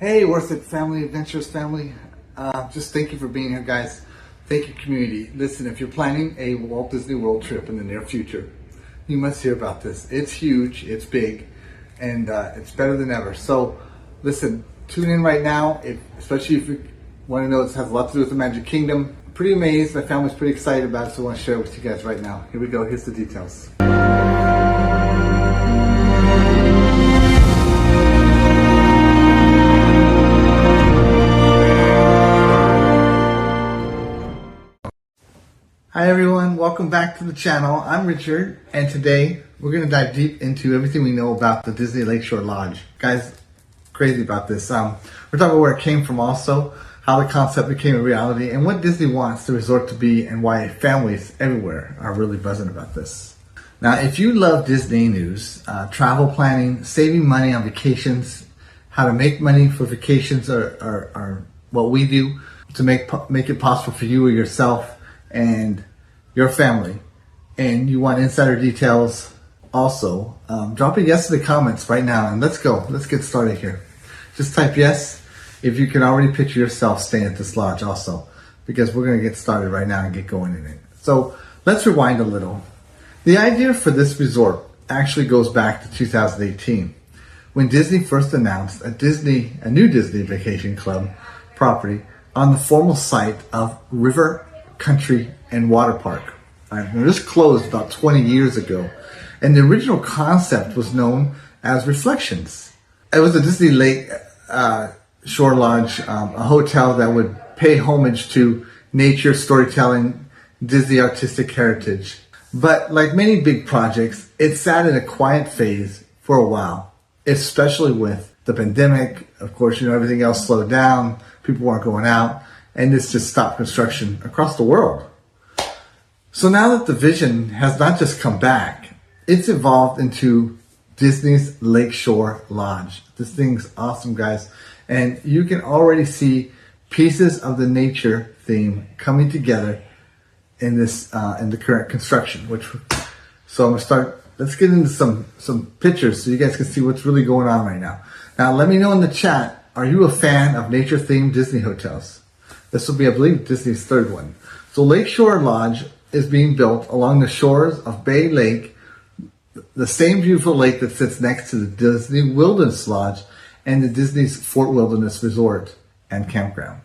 Hey, Worth It family, Adventures family. Just thank you for being here, guys. Thank you, community. Listen, if you're planning a Walt Disney World trip in the near future, you must hear about this. It's huge, it's big, and it's better than ever. So, listen, tune in right now, especially if you want to know this has a lot to do with the Magic Kingdom. Pretty amazed. My family's pretty excited about it, so I want to share it with you guys right now. Here we go. Here's the details. Hi everyone, welcome back to the channel. I'm Richard, and today we're going to dive deep into everything we know about the Disney Lakeshore Lodge. Guys, crazy about this. We're talking about where it came from also, how the concept became a reality, and what Disney wants the resort to be, and why families everywhere are really buzzing about this. Now, if you love Disney news, travel planning, saving money on vacations, how to make money for vacations are what we do to make it possible for you or yourself and your family, and you want insider details also, drop a yes in the comments right now, and let's get started here. Just type yes if you can already picture yourself staying at this lodge also, because we're going to get started right now and get going in it. So let's rewind a little. The idea for this resort actually goes back to 2018 when Disney first announced a new Disney Vacation Club property on the formal site of River Country and Water Park. Now, this closed about 20 years ago, and the original concept was known as Reflections. It was a Disney Lakeshore Lodge, a hotel that would pay homage to nature, storytelling, Disney artistic heritage. But like many big projects, it sat in a quiet phase for a while, especially with the pandemic. Of course, everything else slowed down, people weren't going out, and this just stopped construction across the world. So now that the vision has not just come back, it's evolved into Disney's Lakeshore Lodge. This thing's awesome, guys. And you can already see pieces of the nature theme coming together in this in the current construction. So I'm gonna start. Let's get into some pictures so you guys can see what's really going on right now. Now, let me know in the chat, are you a fan of nature-themed Disney hotels? This will be, I believe, Disney's third one. So Lakeshore Lodge is being built along the shores of Bay Lake, the same beautiful lake that sits next to the Disney Wilderness Lodge and the Disney's Fort Wilderness Resort and Campground.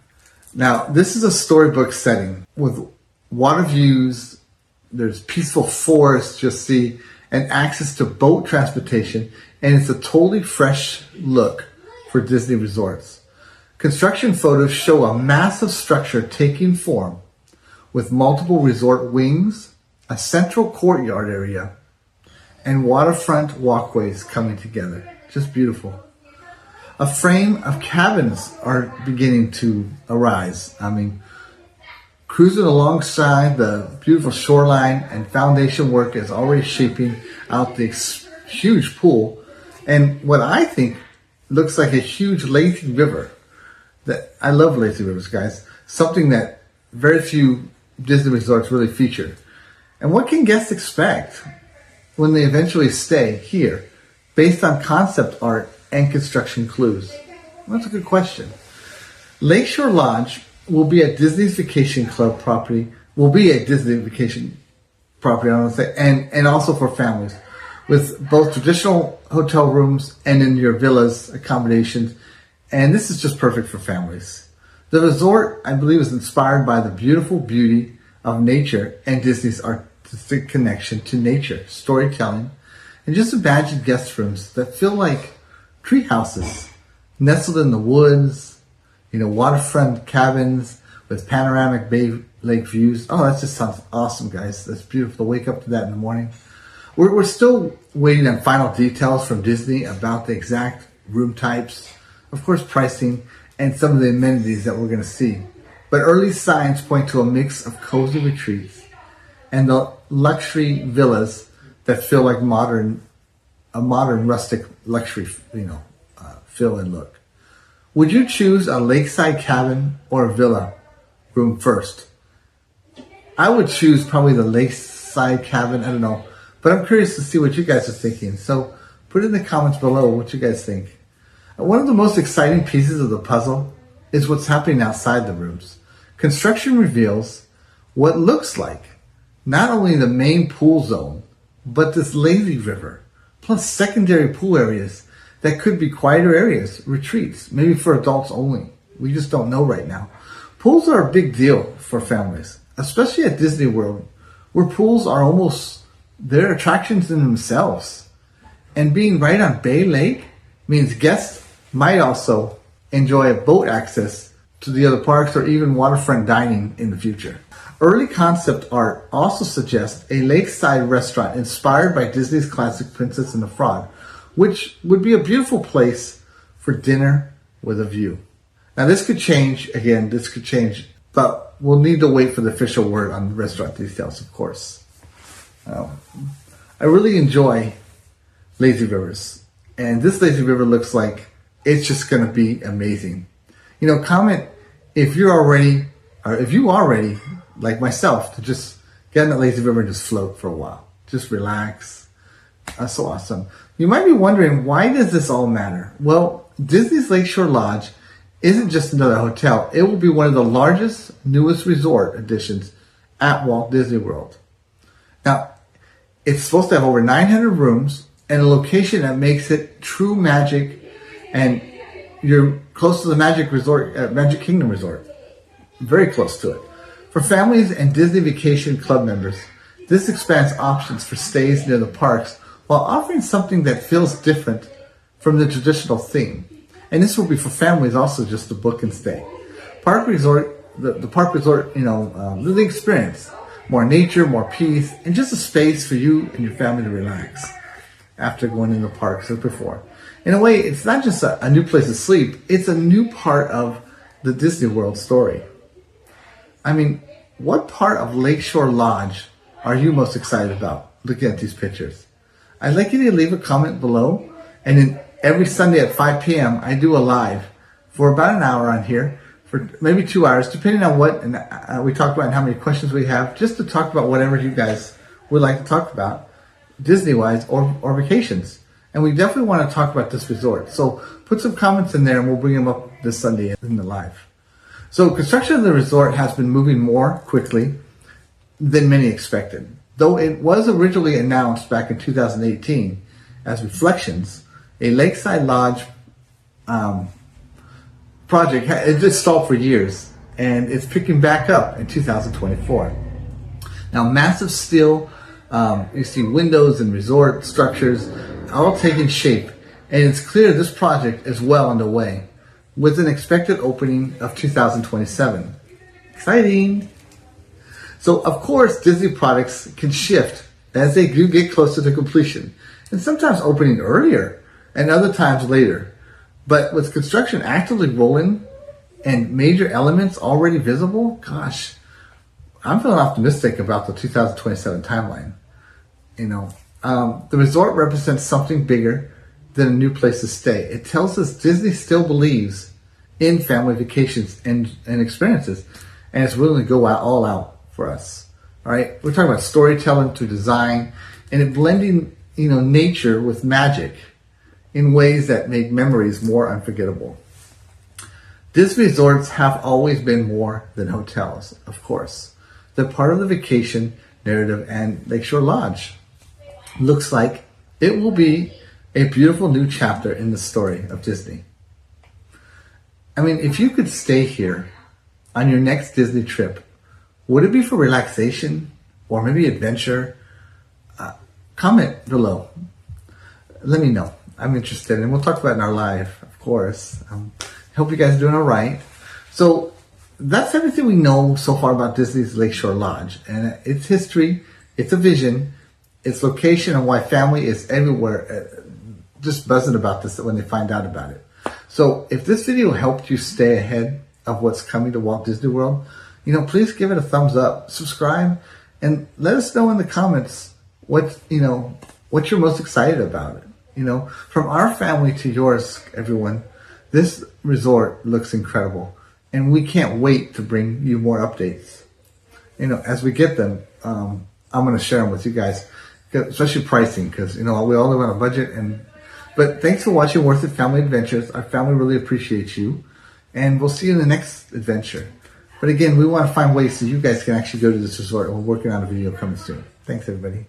Now, this is a storybook setting with water views, there's peaceful forests you'll see, and access to boat transportation, and it's a totally fresh look for Disney resorts. Construction photos show a massive structure taking form with multiple resort wings, a central courtyard area, and waterfront walkways coming together. Just beautiful. A frame of cabins are beginning to arise. Cruising alongside the beautiful shoreline, and foundation work is already shaping out the huge pool and what I think looks like a huge lazy river. I love lazy rivers, guys. Something that very few Disney resorts really feature. And what can guests expect when they eventually stay here based on concept art and construction clues? Well, that's a good question. Lakeshore Lodge will be a Disney's Vacation Club property, and also for families, with both traditional hotel rooms and in your villas, accommodations. And this is just perfect for families. The resort, I believe, is inspired by the beautiful beauty of nature and Disney's artistic connection to nature, storytelling, and just imagine guest rooms that feel like tree houses nestled in the woods, waterfront cabins with panoramic Bay Lake views. Oh, that just sounds awesome, guys. That's beautiful to wake up to that in the morning. We're still waiting on final details from Disney about the exact room types, of course, pricing, and some of the amenities that we're going to see. But early signs point to a mix of cozy retreats and the luxury villas that feel like a modern rustic luxury, feel and look. Would you choose a lakeside cabin or a villa room first? I would choose probably the lakeside cabin. I don't know, but I'm curious to see what you guys are thinking. So put in the comments below what you guys think. One of the most exciting pieces of the puzzle is what's happening outside the rooms. Construction reveals what looks like not only the main pool zone, but this lazy river, plus secondary pool areas that could be quieter areas, retreats, maybe for adults only. We just don't know right now. Pools are a big deal for families, especially at Disney World, where pools are almost, they're attractions in themselves. And being right on Bay Lake means guests might also enjoy boat access to the other parks or even waterfront dining in the future. Early concept art also suggests a lakeside restaurant inspired by Disney's classic Princess and the Frog, which would be a beautiful place for dinner with a view. Now this could change, but we'll need to wait for the official word on the restaurant details, of course. I really enjoy lazy rivers, and this lazy river looks like it's just going to be amazing. Comment if you are ready, like myself, to just get in that lazy river and just float for a while. Just relax. That's so awesome. You might be wondering, why does this all matter? Well, Disney's Lakeshore Lodge isn't just another hotel. It will be one of the largest, newest resort additions at Walt Disney World. Now, it's supposed to have over 900 rooms and a location that makes it true magic, and you're close to the Magic Kingdom Resort. Very close to it. For families and Disney Vacation Club members, this expands options for stays near the parks while offering something that feels different from the traditional theme. And this will be for families also, just to book and stay. The park resort, really experience more nature, more peace, and just a space for you and your family to relax after going in the parks as before. In a way, it's not just a new place to sleep, it's a new part of the Disney World story. I mean, what part of Lakeshore Lodge are you most excited about looking at these pictures? I'd like you to leave a comment below, and then every Sunday at 5 p.m. I do a live for about an hour on here, for maybe 2 hours, depending on what we talk about and how many questions we have, just to talk about whatever you guys would like to talk about, Disney-wise or vacations. And we definitely want to talk about this resort. So put some comments in there and we'll bring them up this Sunday in the live. So construction of the resort has been moving more quickly than many expected. Though it was originally announced back in 2018 as Reflections, a Lakeside Lodge project, it just stalled for years, and it's picking back up in 2024. Now, massive steel, you see windows and resort structures all taking shape, and it's clear this project is well underway, with an expected opening of 2027. Exciting! So, of course, Disney products can shift as they do get closer to completion, and sometimes opening earlier and other times later. But with construction actively rolling and major elements already visible, gosh, I'm feeling optimistic about the 2027 timeline. The resort represents something bigger than a new place to stay. It tells us Disney still believes in family vacations and experiences, and it's willing to go all out for us. All right, we're talking about storytelling through design, and it blending nature with magic in ways that make memories more unforgettable. Disney resorts have always been more than hotels, of course. They're part of the vacation narrative, and Lakeshore Lodge looks like it will be a beautiful new chapter in the story of Disney. I mean, if you could stay here on your next Disney trip, would it be for relaxation or maybe adventure? Comment below. Let me know. I'm interested, and we'll talk about it in our live, of course. Hope you guys are doing all right. So that's everything we know so far about Disney's Lakeshore Lodge, and its history, its a vision, its location, and why family is everywhere just buzzing about this when they find out about it. So if this video helped you stay ahead of what's coming to Walt Disney World, please give it a thumbs up, subscribe, and let us know in the comments what you're most excited about it. From our family to yours, everyone, this resort looks incredible, and we can't wait to bring you more updates. As we get them, I'm going to share them with you guys, especially pricing, because we all live on a budget, and But thanks for watching Worth It Family Adventures. Our family really appreciates you. And we'll see you in the next adventure. But again, we want to find ways so you guys can actually go to this resort. And we're working on a video coming soon. Thanks, everybody.